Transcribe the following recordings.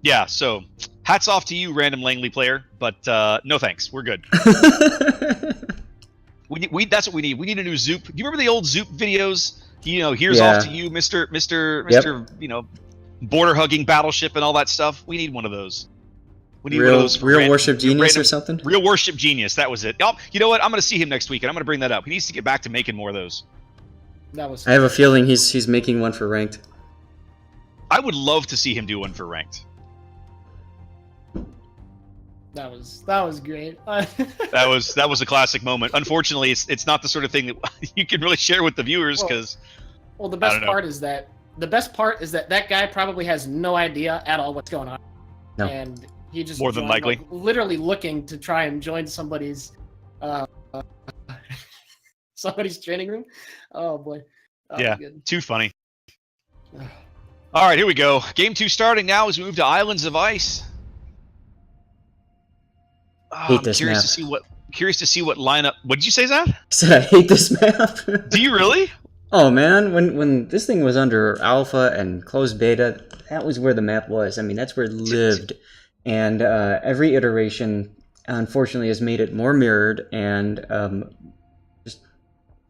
Yeah, so hats off to you, random Langley player, but no thanks. We're good. That's what we need. We need a new Zoop. Do you remember the old Zoop videos? Here's off to you, Mister. Border hugging battleship and all that stuff. We need one of those. We need one of those. Real worship genius or something. Real worship genius. That was it. Oh, you know what? I'm going to see him next week, and I'm going to bring that up. He needs to get back to making more of those. I have a feeling he's making one for ranked. I would love to see him do one for ranked. That was great. that was a classic moment. Unfortunately, it's not the sort of thing that you can really share with the viewers because. Well, the best part is that that guy probably has no idea at all what's going on, and he just more than likely like, literally looking to try and join somebody's training room. Oh boy. Yeah, too funny. All right, here we go. Game 2 starting now as we move to Islands of Ice. Hate this map. Curious to see what lineup. What did you say, Zath? I said I hate this map. Do you really? Oh man, when this thing was under alpha and closed beta, that was where the map was. I mean, that's where it lived, and every iteration, unfortunately, has made it more mirrored and just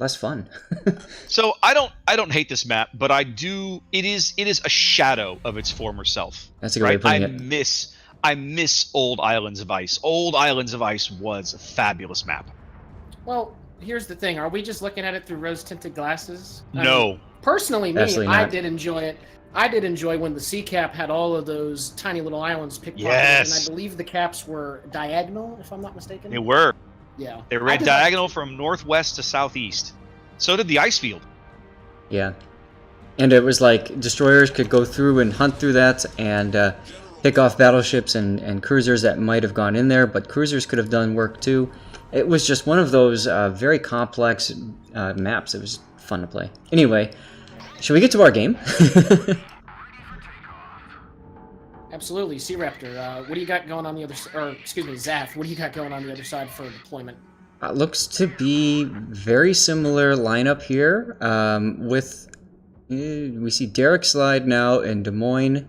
less fun. So I don't hate this map, but I do. It is a shadow of its former self. That's a good way of putting it. I miss old Islands of Ice. Old Islands of Ice was a fabulous map. Well, here's the thing. Are we just looking at it through rose-tinted glasses? No. I mean, personally, I did enjoy it. I did enjoy when the sea cap had all of those tiny little islands picked apart. And I believe the caps were diagonal, if I'm not mistaken. They were. Yeah. They ran diagonal from northwest to southeast. So did the ice field. Yeah. And it was like destroyers could go through and hunt through that and pick off battleships and cruisers that might have gone in there, but cruisers could have done work too. It was just one of those very complex maps. It was fun to play. Anyway, should we get to our game? Absolutely. C-Raptor, what do you got going on the other side? Or, excuse me, Zath, what do you got going on the other side for deployment? Looks to be very similar lineup here with... we see Derek Slide now in Des Moines.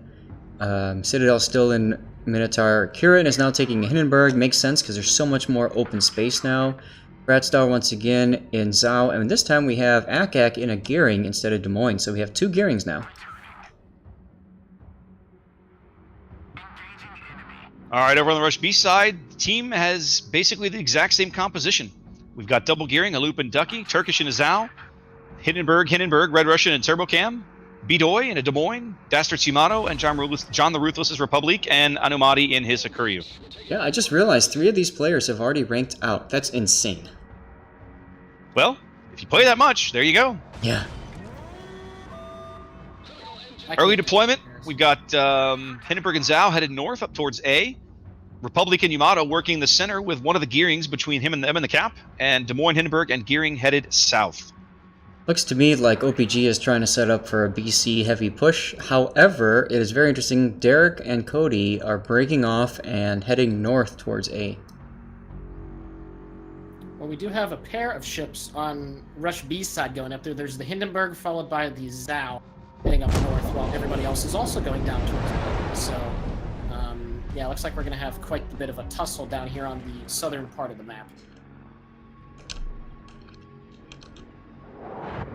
Citadel still in Minotaur. Kirin is now taking Hindenburg. Makes sense because there's so much more open space now. Bradstar once again in Zhao. And this time we have Akak in a Gearing instead of Des Moines. So we have 2 Gearings now. All right, over on the RUSHB side, the team has basically the exact same composition. We've got double Gearing, a Loop and Ducky, Turkish and a Zhao, Hindenburg, Red Russian and Turbocam, Bidoy in a Des Moines, Dastard Shimano, and John the Ruthless's Republic, and Anumati in his Hakuryu. Yeah, I just realized 3 of these players have already ranked out. That's insane. Well, if you play that much, there you go. Yeah. Early deployment, we've got Hindenburg and Zhao headed north up towards A. Republic and Yamato working the center with one of the Gearings between him and them in the cap, and Des Moines, Hindenburg, and Gearing headed south. Looks to me like OPG is trying to set up for a BC heavy push. However, it is very interesting. Derek and Cody are breaking off and heading north towards A. Well, we do have a pair of ships on RUSHB's side going up there. There's the Hindenburg followed by the Zhao heading up north while everybody else is also going down towards A. So, yeah, looks like we're going to have quite a bit of a tussle down here on the southern part of the map.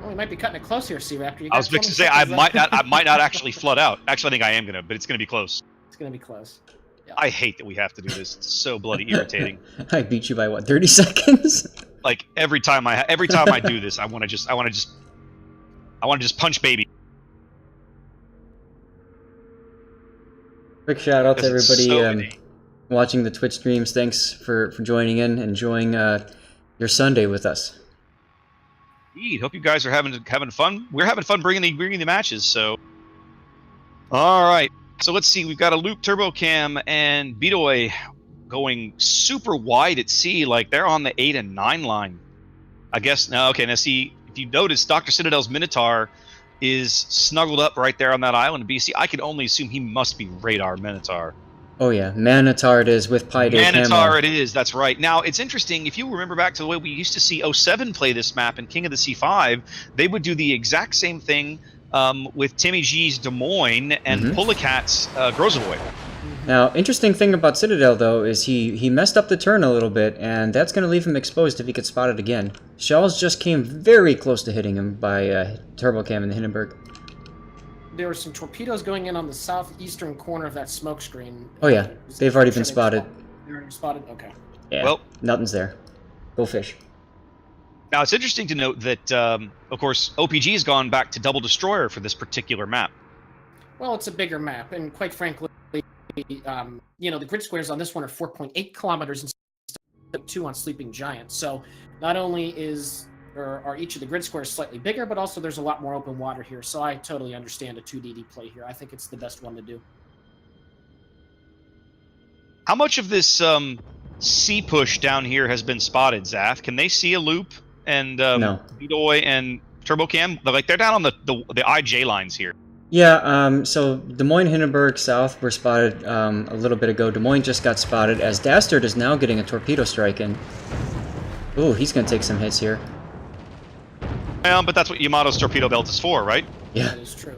Well, we might be cutting it close here, C-Raptor. I was fixing to say I might not actually flood out. Actually, I think I am gonna, but it's gonna be close. It's gonna be close. Yeah. I hate that we have to do this. It's so bloody irritating. I beat you by what, 30 seconds? Like every time I do this, I want to just punch baby. Quick shout out to everybody watching the Twitch streams. Thanks for joining in, enjoying your Sunday with us. Indeed. Hope you guys are having fun. We're having fun bringing the matches. So, all right. So let's see. We've got a Loop Turbocam and Bidoy going super wide at sea, like they're on the 8 and 9 line. I guess now. Okay. Now see, if you notice, Dr. Citadel's Minotaur is snuggled up right there on that island of BC. I can only assume he must be Radar Minotaur. Oh yeah, Manotaur it is with Pi Day Manotaur it is, that's right. Now, it's interesting, if you remember back to the way we used to see 07 play this map in King of the C5, they would do the exact same thing with Timmy G's Des Moines and Pulikat's Grozavoy. Now, interesting thing about Citadel, though, is he messed up the turn a little bit, and that's going to leave him exposed if he gets spotted again. Shells just came very close to hitting him by Turbocam and the Hindenburg. There were some torpedoes going in on the southeastern corner of that smoke screen. Oh yeah, they've already been spotted. They're already spotted? Okay. Yeah, Well, nothing's there. Go fish. now it's interesting to note that, of course, OPG has gone back to Double Destroyer for this particular map. Well, it's a bigger map, and quite frankly, you know, the grid squares on this one are 4.8 kilometers instead of 2 on Sleeping Giant. So not only are each of the grid squares slightly bigger, but also there's a lot more open water here. So I totally understand a 2DD play here. I think it's the best one to do. How much of this C push down here has been spotted, Zath? Can they see a loop and No. Bedoy and Turbocam? Like they're down on the IJ lines here. Yeah, so Des Moines, Hindenburg, South were spotted a little bit ago. Des Moines just got spotted as Dastard is now getting a torpedo strike in. Ooh, he's going to take some hits here. But that's what Yamato's torpedo belt is for, right? Yeah. That is true.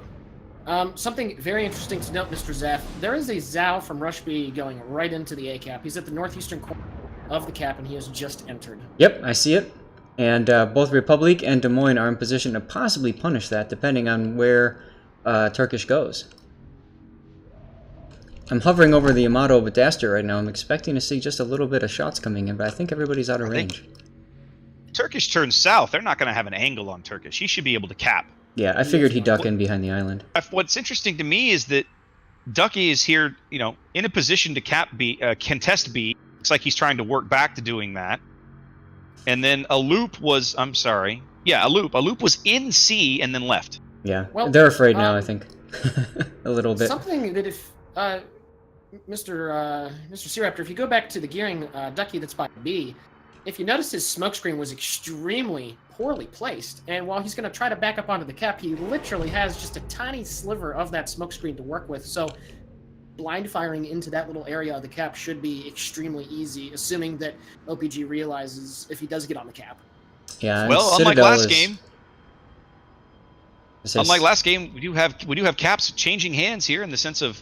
Something very interesting to note, Mr. Zath. There is a Zao from RUSHB going right into the A cap. He's at the northeastern corner of the cap, and he has just entered. Yep, I see it. And both Republic and Des Moines are in position to possibly punish that, depending on where Turkish goes. I'm hovering over the Yamato with Dastard right now. I'm expecting to see just a little bit of shots coming in, but I think everybody's out of range. Turkish turns south. They're not going to have an angle on Turkish. He should be able to cap. Yeah, I figured he'd duck in behind the island. What's interesting to me is that Ducky is here, you know, in a position to contest B. Looks like he's trying to work back to doing that. And then a loop was, I'm sorry. Yeah, a loop was in C and then left. Yeah, Well, they're afraid now, I think. A little bit. Something that if Mr. Sea-Raptor, if you go back to the gearing Ducky that's by B, if you notice his smokescreen was extremely poorly placed, and while he's going to try to back up onto the cap, he literally has just a tiny sliver of that smokescreen to work with. So blind firing into that little area of the cap should be extremely easy, assuming that OPG realizes if he does get on the cap. Yeah. Well, Citadel unlike last game, we do have caps changing hands here in the sense of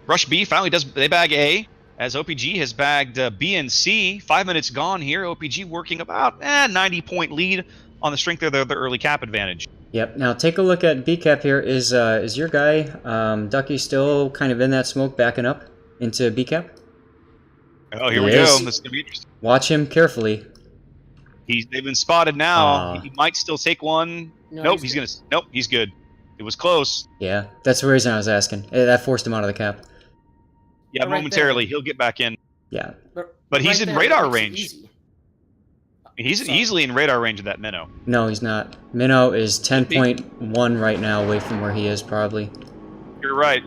Rush B finally they bag A, as OPG has bagged B and C. 5 minutes gone here. OPG working about 90-point lead on the strength of their early cap advantage. Yep. Now take a look at B cap here. Is your guy Ducky still kind of in that smoke, backing up into B cap? Oh, here we go. This is gonna be interesting. Watch him carefully. They've been spotted now. He might still take one. Nope, he's good. It was close. Yeah, that's the reason I was asking. That forced him out of the cap. Yeah, Right momentarily there. He'll get back in. Yeah. But he's right in there, radar that makes it range. easy. He's Sorry. easily in radar range of that minnow. No, he's not. Minnow is 10.1 right now away from where he is, probably. You're right.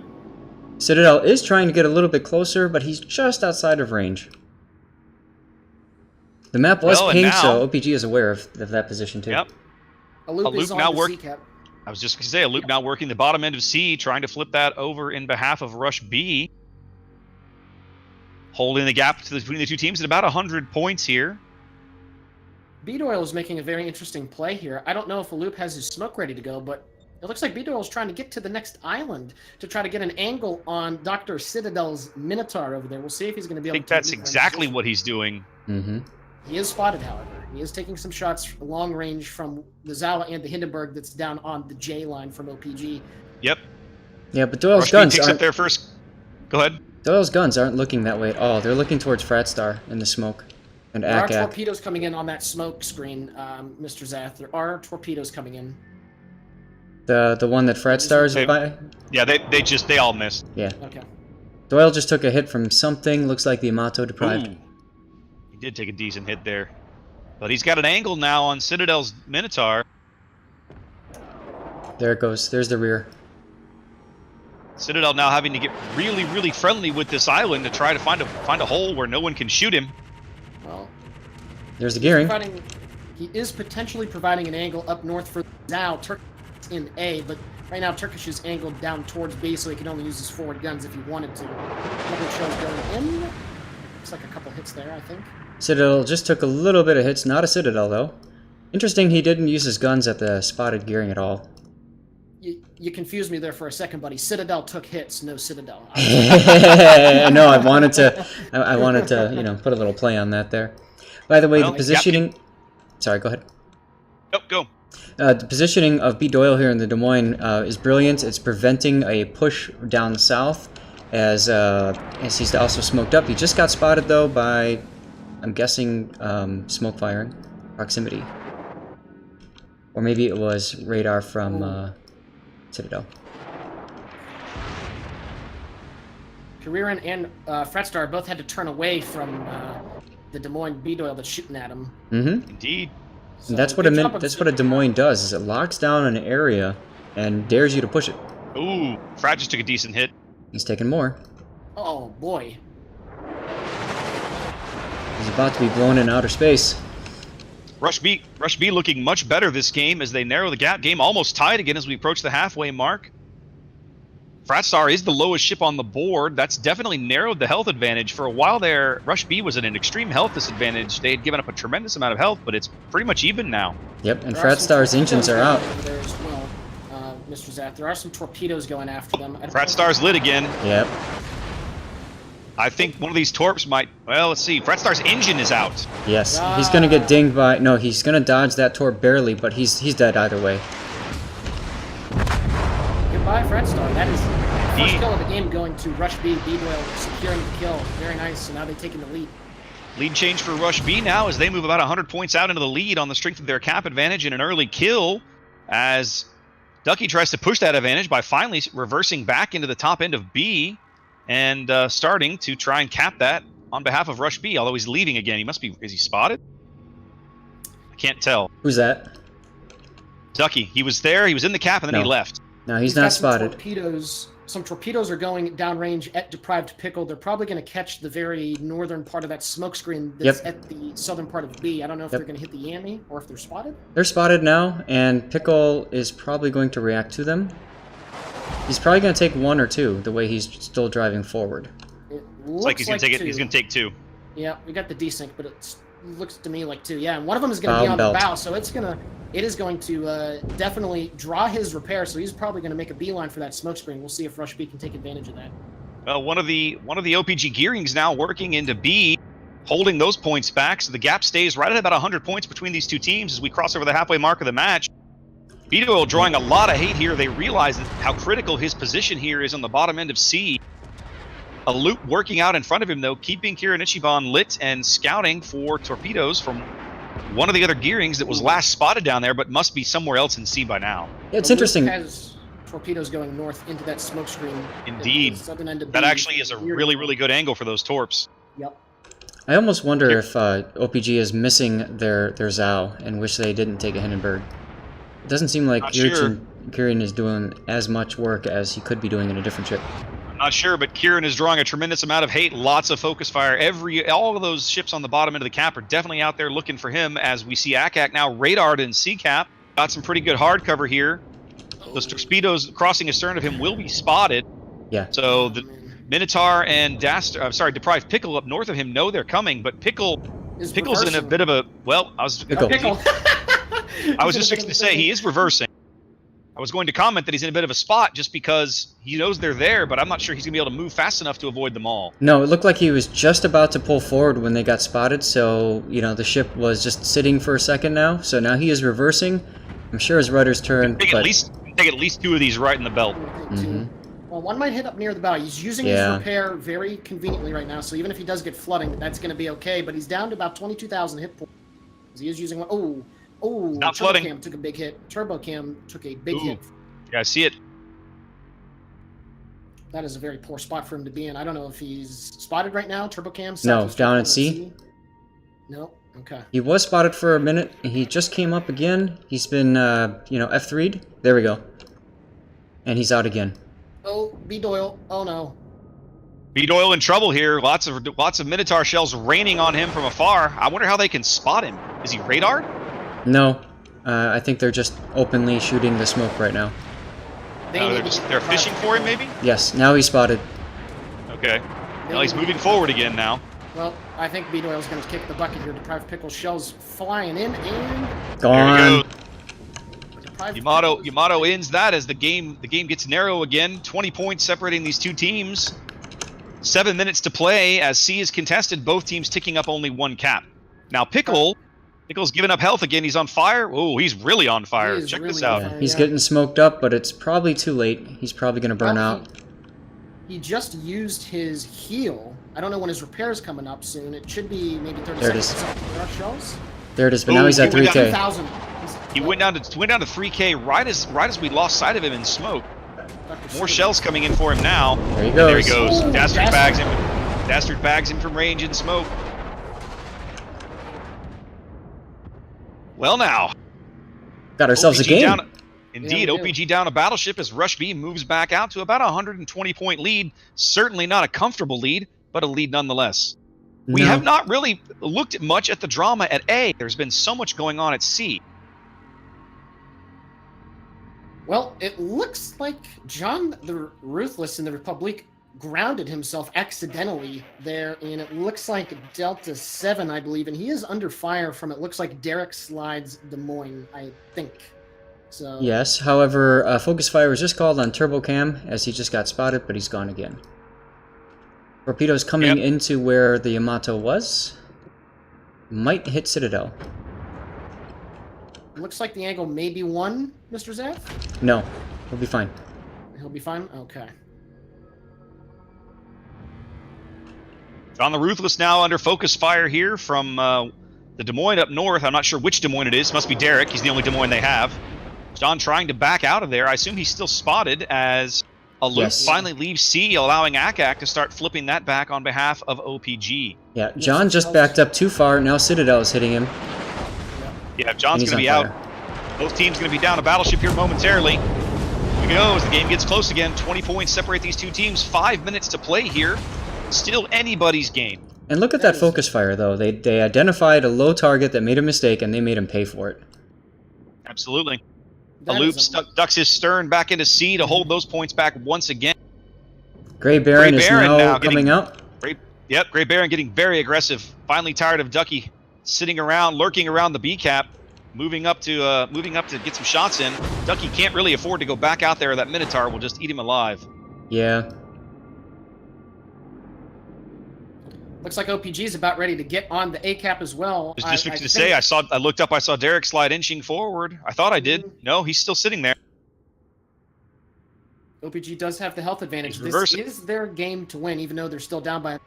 Citadel is trying to get a little bit closer, but he's just outside of range. The map was Well, and pinged, now- so OPG is aware of that position, too. Yep. A loop A loop is on now the work- Z cap. I was just going to say, a loop now working the bottom end of C, trying to flip that over in behalf of Rush B. Holding the gap between the two teams at about 100 points here. B-Doyle is making a very interesting play here. I don't know if a loop has his smoke ready to go, but it looks like B-Doyle is trying to get to the next island to try to get an angle on Dr. Citadel's Minotaur over there. We'll see if he's going to be I able think to... that's maneuver in exactly position. what he's doing. Mm-hmm. He is spotted, however. He is taking some shots long range from the Zawa and the Hindenburg that's down on the J line from OPG. Yep. Yeah, but Doyle's Rush B guns picks up aren't... their first... Go ahead. Doyle's guns aren't looking that way at all. They're looking towards Fratstar in the smoke. And There are ACAC. torpedoes coming in on that smoke screen, Mr. Zath. There are torpedoes coming in. The one that Fratstar is Hey. by? Yeah, they all missed. Yeah. Okay. Doyle just took a hit from something. Looks like the Yamato deprived. Ooh. He did take a decent hit there. But he's got an angle now on Citadel's Minotaur. There it goes. There's the rear. Citadel now having to get really, really friendly with this island to try to find a hole where no one can shoot him. Well, There's the gearing. he is potentially providing an angle up north for now. Turkish in A, but right now Turkish is angled down towards B, so he can only use his forward guns if he wanted to. Couple shows going in. Looks like a couple hits there, I think. Citadel just took a little bit of hits. Not a Citadel, though. Interesting he didn't use his guns at the spotted gearing at all. you confused me there for a second, buddy. Citadel took hits, no Citadel. No, I wanted to, you know, put a little play on that there. By the way, Well, the positioning. Sorry, go ahead. Nope, go. The positioning of B. Doyle here in the Des Moines is brilliant. It's preventing a push down south as he's also smoked up. He just got spotted, though, by, I'm guessing, smoke firing, proximity. Or maybe it was radar from Citadel. Carreran and Fretstar both had to turn away from the Des Moines B. Doyle that's shooting at him. Mm-hmm. Indeed. So that's what a Des Moines does, is it locks down an area and dares you to push it. Ooh, Frat just took a decent hit. He's taking more. Oh, boy. He's about to be blown in outer space. RUSHB looking much better this game as they narrow the gap. Game almost tied again as we approach the halfway mark. Fratstar is the lowest ship on the board. That's definitely narrowed the health advantage. For a while there, RUSHB was at an extreme health disadvantage. They had given up a tremendous amount of health, but it's pretty much even now. Yep, and Fratstar's engines are out. There as well, Mr. Zath. There are some torpedoes going after them. Fratstar's lit again. Yep. I think one of these torps might... Well, let's see. Fratstar's engine is out. Yes, he's going to get dinged by... No, he's going to dodge that torp barely, but he's dead either way. Goodbye, Fretstar. That is the first kill of the game going to RUSHB. B. Doyle securing the kill. Very nice. So now they're taking the lead. Lead change for RUSHB now as they move about 100 points out into the lead on the strength of their cap advantage and an early kill as Ducky tries to push that advantage by finally reversing back into the top end of B and starting to try and cap that on behalf of RUSHB, although he's leaving again. He must be... Is he spotted? I can't tell. Who's that? Ducky. He was there, he was in the cap, and then he left. No, he's not spotted. Some torpedoes are going downrange at Deprived Pickle. They're probably going to catch the very northern part of that smoke screen that's at the southern part of B. I don't know if they're going to hit the Yami or if they're spotted. They're spotted now, and Pickle is probably going to react to them. He's probably going to take one or two, the way he's still driving forward. It looks It's like he's going to take two. it. He's going to take two. Yeah, we got the desync, but it looks to me like two. Yeah, and one of them is going to be on the bow, so it is going to definitely draw his repair. So he's probably going to make a beeline for that smoke screen. We'll see if RUSHB can take advantage of that. Well, one of the OPG gearings now working into B, holding those points back, so the gap stays right at about 100 points between these two teams as we cross over the halfway mark of the match. B-Doyle drawing a lot of hate here. They realize how critical his position here is on the bottom end of C. A loop working out in front of him, though, keeping Kieran Ichiban lit and scouting for torpedoes from one of the other gearings that was last spotted down there, but must be somewhere else in C by now. Yeah, it's interesting. Has torpedoes going north into that smoke screen. Indeed. Southern end of That B. actually is a really, really good angle for those torps. Yep. I almost wonder if OPG is missing their Zao and wish they didn't take a Hindenburg. It doesn't seem like Kieran is doing as much work as he could be doing in a different ship. I'm not sure, but Kieran is drawing a tremendous amount of hate. Lots of focus fire. All of those ships on the bottom end of the cap are definitely out there looking for him, as we see ACAC now radared in C cap. Got some pretty good hard cover here. Those torpedoes crossing astern of him will be spotted. Yeah. So the Minotaur and Deprived Pickle up north of him know they're coming, but Pickle's in a bit of a... Well, I was just fixing to say he is reversing. I was going to comment that he's in a bit of a spot just because he knows they're there, but I'm not sure he's going to be able to move fast enough to avoid them all. No, it looked like he was just about to pull forward when they got spotted, so, you know, the ship was just sitting for a second now. So now he is reversing. I'm sure his rudder's turned. Take at least two of these right in the belt. Mm-hmm. Well, one might hit up near the bow. He's using his repair very conveniently right now, so even if he does get flooding, that's going to be okay, but he's down to about 22,000 hit points. He is using one. Oh, not flooding. Turbocam took a big hit. Turbocam took a big hit. Yeah, I see it. That is a very poor spot for him to be in. I don't know if he's spotted right now. Turbocam? No, down at C. No? Okay. He was spotted for a minute. He just came up again. He's been, F3'd. There we go. And he's out again. Oh, B. Doyle. Oh, no. B. Doyle in trouble here. Lots of Minotaur shells raining on him from afar. I wonder how they can spot him. Is he radared? No. I think they're just openly shooting the smoke right now. They're fishing for him, maybe? Yes, now he's spotted. Okay. Well, he's moving forward again now. Well, I think B. Doyle's going to kick the bucket here. Deprived Pickle shells flying in and... Gone. Yamato ends that as the game gets narrow again. 20 points separating these two teams. 7 minutes to play as C is contested. Both teams ticking up only one cap. Now Pickle's giving up health again. He's on fire. Oh, he's really on fire. Check really this out. on fire, He's getting smoked up, but it's probably too late. He's probably going to burn out. He just used his heal. I don't know when his repair's coming up soon. It should be maybe 30 There it seconds. is. There are shells. There it is, but now he's at 3K. 2,000. He went down to 3K right as we lost sight of him in smoke. More shells coming in for him now. There he goes. There he goes. Dastard bags him from range in smoke. Well now. Got ourselves a game. Indeed, Yeah, we OPG down a battleship as RUSHB moves back out to about a 120-point lead. Certainly not a comfortable lead, but a lead nonetheless. We have not really looked much at the drama at A. There's been so much going on at C. Well, it looks like John the Ruthless in the Republic grounded himself accidentally there, and it looks like Delta 7, I believe, and he is under fire from, it looks like Derek Slides Des Moines, I think. So Yes, however, focus fire was just called on TurboCam as he just got spotted, but he's gone again. Torpedoes coming into where the Yamato was. Might hit Citadel. looks like the angle may be 1, Mr. Zath? No, he'll be fine. He'll be fine? Okay. John the Ruthless now under focus fire here from the Des Moines up north. I'm not sure which Des Moines it is. Must be Derek. He's the only Des Moines they have. John trying to back out of there. I assume he's still spotted as a loop finally leaves C, allowing ACAC to start flipping that back on behalf of OPG. Yeah, John just backed up too far. Now Citadel is hitting him. Yeah, John's going to be out. Both teams going to be down a battleship here momentarily. Here we go as the game gets close again. 20 points separate these two teams. 5 minutes to play here. Still anybody's game. And look at that focus fire, though. They identified a low target that made a mistake, and they made him pay for it. Absolutely. A loop ducks his stern back into C to hold those points back once again. Gray Baron is now coming out. Gray Baron getting very aggressive. Finally tired of Ducky sitting around, lurking around the B cap, moving up to get some shots in. Ducky can't really afford to go back out there. That Minotaur will just eat him alive. Yeah. Looks like OPG is about ready to get on the A cap as well. Just to say, I looked up, I saw Derek Slide inching forward. I thought I did. No, he's still sitting there. OPG does have the health advantage. This is their game to win, even though they're still down by.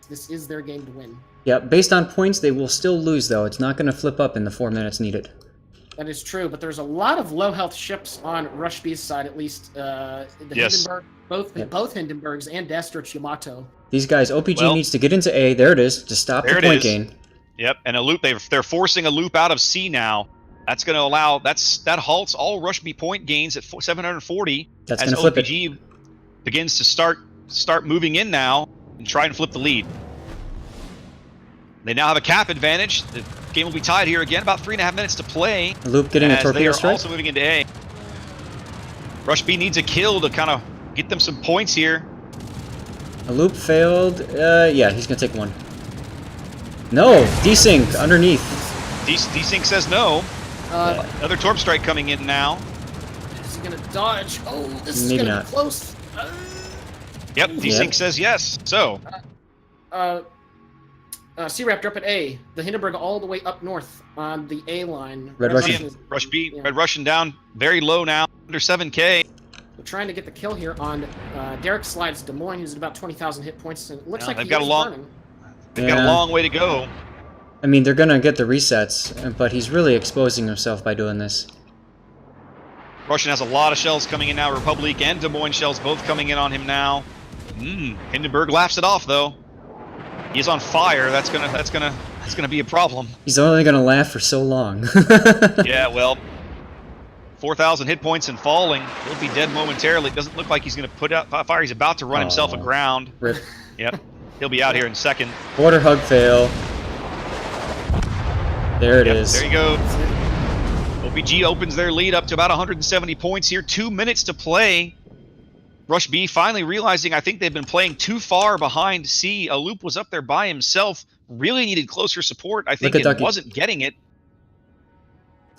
This is their game to win. Yeah, based on points, they will still lose, though. It's not going to flip up in the 4 minutes needed. That is true, but there's a lot of low health ships on RUSHB's side, at least. Hindenburg, both Hindenburgs and Destrich Yamato. These guys, OPG needs to get into A. There it is, to stop the point gain. Yep, and a loop. They're forcing a loop out of C now. That's going to allow that halts all RUSHB point gains at 740. That's going to flip OPG it. Begins to start moving in now and try and flip the lead. They now have a cap advantage. The game will be tied here again. About 3.5 minutes to play. A loop getting a torpedo strike. They are also moving into A. RUSHB needs a kill to kind of get them some points here. A loop failed. Yeah, he's going to take one. No! Desync underneath. Desync says no. Another torp strike coming in now. Is he going to dodge? Oh, this is Maybe going to not. be close. Yep, Desync says yes. So. Sea Raptor up at A. The Hindenburg all the way up north on the A line. Red Russian. Red Russian down very low now, under 7K. We're trying to get the kill here on Derek Slides Des Moines, who's at about 20,000 hit points. And it looks like they've got a long way to go. I mean, they're going to get the resets, but he's really exposing himself by doing this. Russian has a lot of shells coming in now. Republic and Des Moines shells both coming in on him now. Hindenburg laughs it off though. He's on fire. That's gonna be a problem. He's only gonna laugh for so long. Yeah, well, 4,000 hit points and falling. He'll be dead momentarily. It doesn't look like he's gonna put out fire. He's about to run himself aground. Rip. Yep, he'll be out here in a second. Border hug fail. There it is. There you go. OPG opens their lead up to about 170 points here. 2 minutes to play. RUSHB finally realizing I think they've been playing too far behind C. A loop was up there by himself. Really needed closer support. I think it wasn't getting it.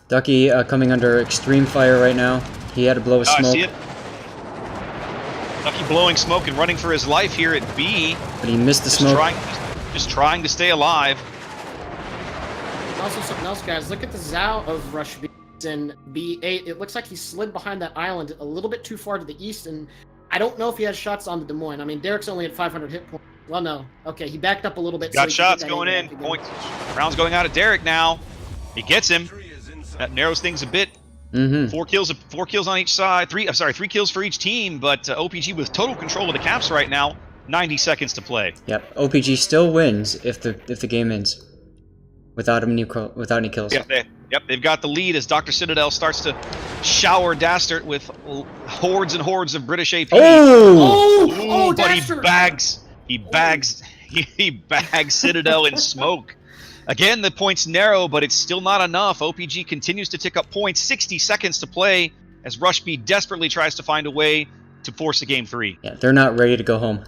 Ducky coming under extreme fire right now. He had to blow a I smoke. see it. Ducky blowing smoke and running for his life here at B. But he missed the smoke. Just trying to stay alive. Also, something else, guys. Look at the Zao of RUSHB in B8. It looks like he slid behind that island a little bit too far to the east, and I don't know if he has shots on the Des Moines. I mean, Derek's only at 500 hit points. Well, no. Okay, he backed up a little bit. Got shots going in. Points. Rounds going out at Derek now. He gets him. That narrows things a bit. Mm-hmm. 4 kills on each side. 3 kills for each team, but OPG with total control of the caps right now. 90 seconds to play. Yep. OPG still wins if the game ends without any kills. Yep, they've got the lead as Dr. Citadel starts to shower Dastard with hordes and hordes of British AP. Oh! But Dastard! he bags Citadel in smoke. Again, the points narrow, but it's still not enough. OPG continues to tick up points. 60 seconds to play as RUSHB desperately tries to find a way to force a game 3. Yeah, they're not ready to go home.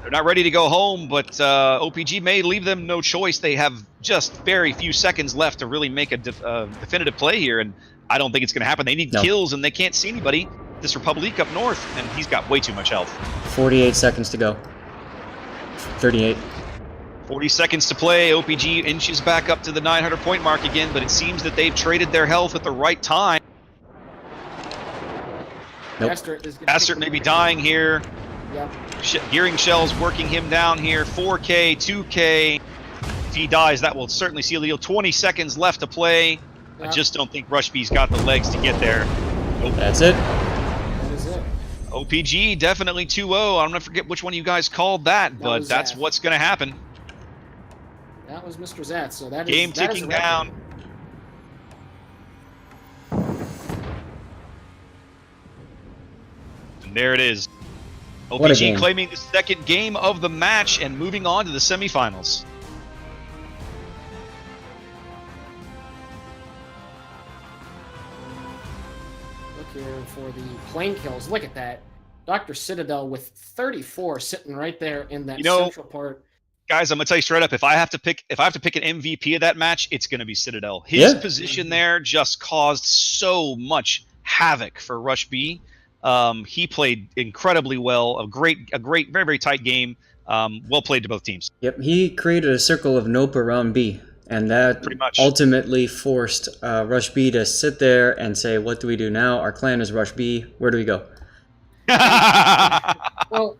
They're not ready to go home, but OPG may leave them no choice. They have just very few seconds left to really make a definitive play here, and I don't think it's going to happen. They need kills, and they can't see anybody. This Republic up north, and he's got way too much health. 48 seconds to go. 38. 40 seconds to play. OPG inches back up to the 900-point mark again, but it seems that they've traded their health at the right time. Nope. Dastard may be dying here. Yep. Gearing Shell's working him down here. 4K, 2K. If he dies, that will certainly seal the deal. 20 seconds left to play. Yep. I just don't think RUSHB's got the legs to get there. Nope. That's it. That is it. OPG definitely 2-0. I'm going to forget which one of you guys called that, but that's what's going to happen. That was Mr. Zath, so that game ticking down. And there it is. OPG claiming the second game of the match and moving on to the semifinals. Look here for the plane kills. Look at that. Dr. Citadel with 34 sitting right there in that central part. Guys, I'm gonna tell you straight up, if I have to pick an MVP of that match, it's gonna be Citadel. His position there just caused so much havoc for RUSHB. He played incredibly well. A great, very, very tight game. Well played to both teams. Yep, he created a circle of nope around B, and that ultimately forced RUSHB to sit there and say, "What do we do now? Our clan is RUSHB. Where do we go?" Well.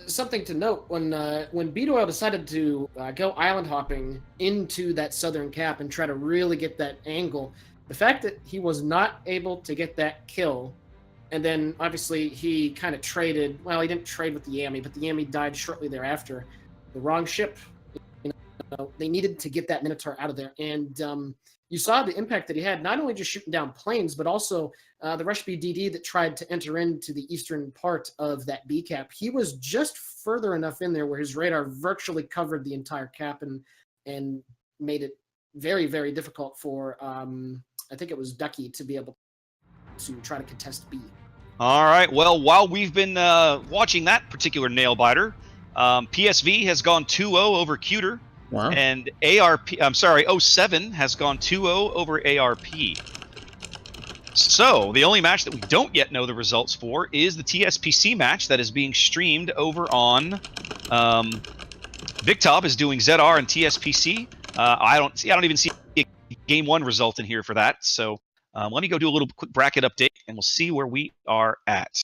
Something to note, when Beat Oil decided to go island hopping into that southern cap and try to really get that angle, the fact that he was not able to get that kill, and then obviously he kind of traded, well, he didn't trade with the Yami, but the Yami died shortly thereafter. The wrong ship, they needed to get that Minotaur out of there, and you saw the impact that he had, not only just shooting down planes, but also the RUSHB DD that tried to enter into the eastern part of that B cap. He was just further enough in there where his radar virtually covered the entire cap and made it very, very difficult for, I think it was Ducky, to be able to try to contest B. All right, well, while we've been watching that particular nail-biter, PSV has gone 2-0 over Cuter. Wow. And 07 has gone 2-0 over ARP. So, the only match that we don't yet know the results for is the TSPC match that is being streamed over on Victob is doing ZR and TSPC. I don't even see a game 1 result in here for that. So, let me go do a little quick bracket update and we'll see where we are at.